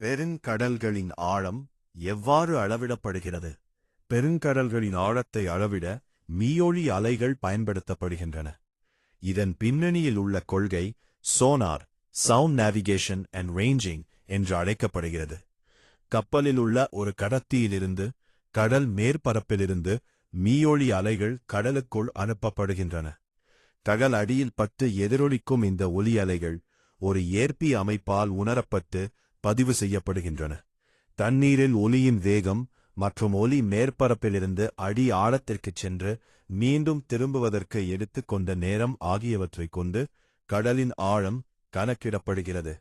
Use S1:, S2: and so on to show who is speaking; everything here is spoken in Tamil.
S1: பெருங்கடல்களின் ஆழம் எவ்வாறு அளவிடப்படுகிறது? பெருங்கடல்களின் ஆழத்தை அளவிட மீயொலி அலைகள் பயன்படுத்தப்படுகின்றன. இதன் பின்னணியில் உள்ள கொள்கை sonar, sound navigation and ranging என்று அழைக்கப்படுகிறது. கப்பலில் உள்ள ஒரு கடத்தியிலிருந்து கடல் மேற்பரப்பிலிருந்து மீயொலி அலைகள் கடலுக்குள் அனுப்பப்படுகின்றன. கடல் அடியில் பட்டு எதிரொலிக்கும் இந்த ஒலி அலைகள் ஒரு ஏற்பி அமைப்பால் உணரப்பட்டு பதிவு செய்யப்படுகின்றன. தண்ணீரில் ஒலியின் வேகம் மற்றும் ஒலி மேற்பரப்பிலிருந்து அடி ஆழத்திற்குச் சென்று மீண்டும் திரும்புவதற்கு எடுத்துக் கொண்ட நேரம் ஆகியவற்றைக் கொண்டு கடலின் ஆழம் கணக்கிடப்படுகிறது.